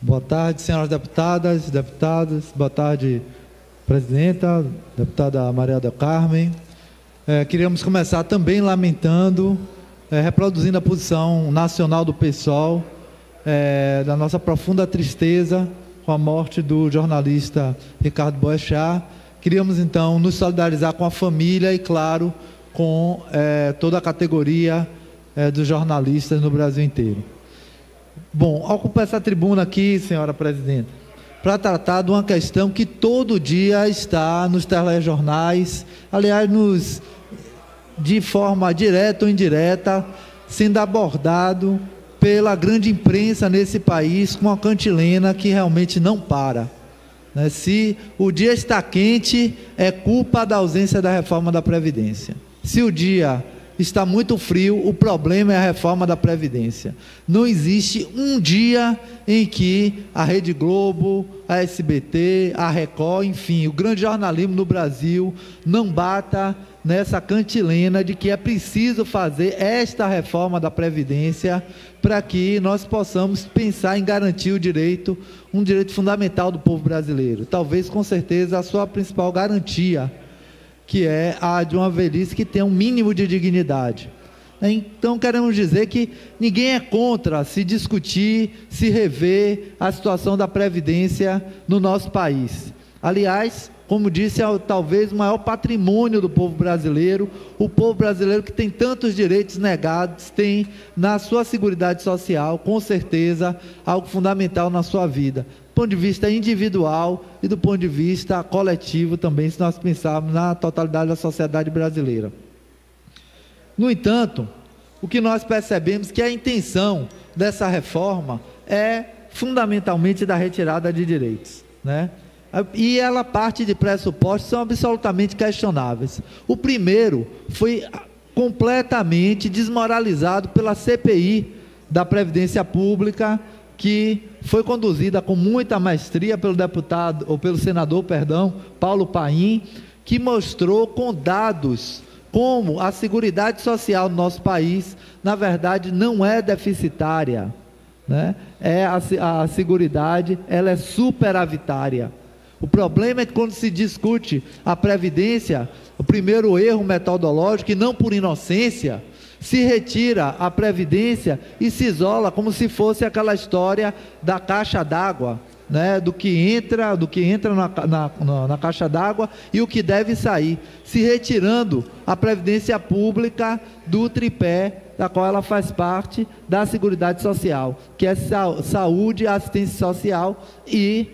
Boa tarde, senhoras deputadas, deputados. Boa tarde, presidenta, deputada Maria del Carmen. Queríamos começar também lamentando, reproduzindo a posição nacional do PSOL, da nossa profunda tristeza com a morte do jornalista Ricardo Boechat. Queríamos, então, nos solidarizar com a família e, claro, com toda a categoria dos jornalistas no Brasil inteiro. Bom, ocupar essa tribuna aqui, senhora presidenta, para tratar de uma questão que todo dia está nos telejornais, aliás, de forma direta ou indireta, sendo abordado pela grande imprensa nesse país com uma cantilena que realmente não para. Se o dia está quente, é culpa da ausência da reforma da Previdência. Se o dia está muito frio, o problema é a reforma da Previdência. Não existe um dia em que a Rede Globo, a SBT, a Record, enfim, o grande jornalismo no Brasil não bata nessa cantilena de que é preciso fazer esta reforma da Previdência para que nós possamos pensar em garantir o direito, um direito fundamental do povo brasileiro. Talvez, com certeza, a sua principal garantia, que é a de uma velhice que tem um mínimo de dignidade. Então, queremos dizer que ninguém é contra se discutir, se rever a situação da Previdência no nosso país. Aliás, como disse, é talvez o maior patrimônio do povo brasileiro, o povo brasileiro que tem tantos direitos negados, tem na sua seguridade social, com certeza, algo fundamental na sua vida. Do ponto de vista individual e do ponto de vista coletivo também, se nós pensarmos na totalidade da sociedade brasileira. No entanto, o que nós percebemos é que a intenção dessa reforma é fundamentalmente da retirada de direitos, e ela parte de pressupostos que são absolutamente questionáveis. O primeiro foi completamente desmoralizado pela CPI da Previdência Pública, que foi conduzida com muita maestria pelo senador Paulo Paim, que mostrou com dados como a Seguridade Social do nosso país, na verdade, não é deficitária, a Seguridade, ela é superavitária. O problema é que quando se discute a Previdência, o primeiro erro metodológico, e não por inocência, se retira a Previdência e se isola como se fosse aquela história da caixa d'água, do que entra na caixa d'água e o que deve sair, se retirando a Previdência Pública do tripé da qual ela faz parte da Seguridade Social, que é saúde, assistência social e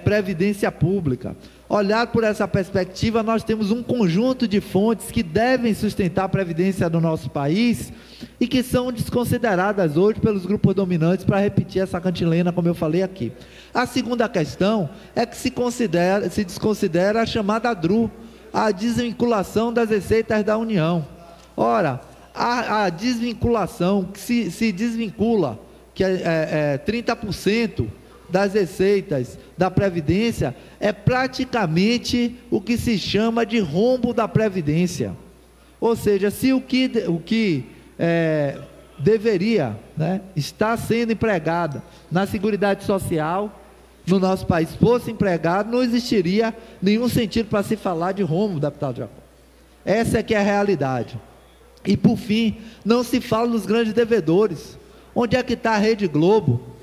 Previdência Pública. Olhado por essa perspectiva, nós temos um conjunto de fontes que devem sustentar a Previdência do nosso país e que são desconsideradas hoje pelos grupos dominantes para repetir essa cantilena, como eu falei aqui. A segunda questão é que se desconsidera a chamada DRU, a desvinculação das receitas da União. Ora, a desvinculação, que se desvincula, que é 30%, das receitas da Previdência, é praticamente o que se chama de rombo da Previdência. Ou seja, se o que deveria estar sendo empregado na Seguridade Social no nosso país fosse empregado, não existiria nenhum sentido para se falar de rombo, deputado Jacó. Essa é que é a realidade. E, por fim, não se fala dos grandes devedores. Onde é que está a Rede Globo?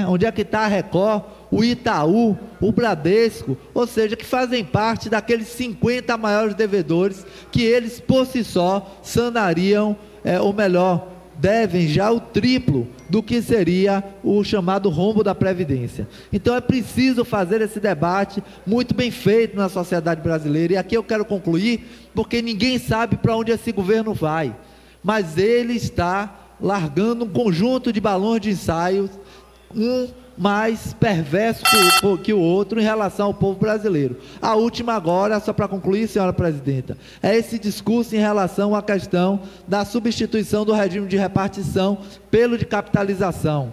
Onde é que está a Record, o Itaú, o Bradesco, ou seja, que fazem parte daqueles 50 maiores devedores que eles por si só sanariam, ou melhor, devem já o triplo do que seria o chamado rombo da Previdência. Então é preciso fazer esse debate muito bem feito na sociedade brasileira, e aqui eu quero concluir, porque ninguém sabe para onde esse governo vai, mas ele está largando um conjunto de balões de ensaios, um mais perverso que o outro em relação ao povo brasileiro. A última agora, só para concluir, senhora presidenta, é esse discurso em relação à questão da substituição do regime de repartição pelo de capitalização.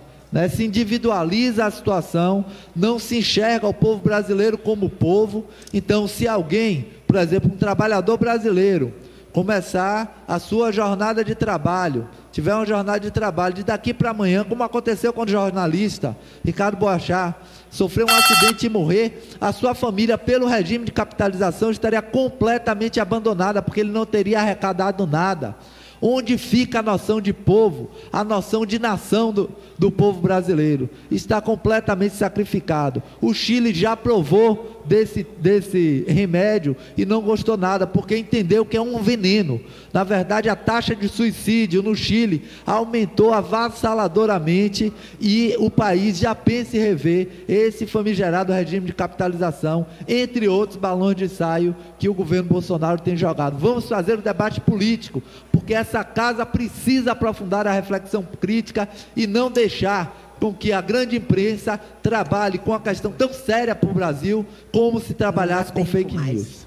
Se individualiza a situação, não se enxerga o povo brasileiro como povo. Então, se alguém, por exemplo, um trabalhador brasileiro, começar a sua jornada de trabalho, tiver uma jornada de trabalho de daqui para amanhã, como aconteceu com o jornalista Ricardo Boechat, sofreu um acidente e morrer, a sua família, pelo regime de capitalização, estaria completamente abandonada, porque ele não teria arrecadado nada. Onde fica a noção de povo, a noção de nação do povo brasileiro? Está completamente sacrificado. O Chile já provou desse remédio e não gostou nada, porque entendeu que é um veneno. Na verdade, a taxa de suicídio no Chile aumentou avassaladoramente e o país já pensa em rever esse famigerado regime de capitalização, entre outros balões de ensaio que o governo Bolsonaro tem jogado. Vamos fazer um debate político, porque essa casa precisa aprofundar a reflexão crítica e não deixar com que a grande imprensa trabalhe com a questão tão séria para o Brasil como se trabalhasse com fake news.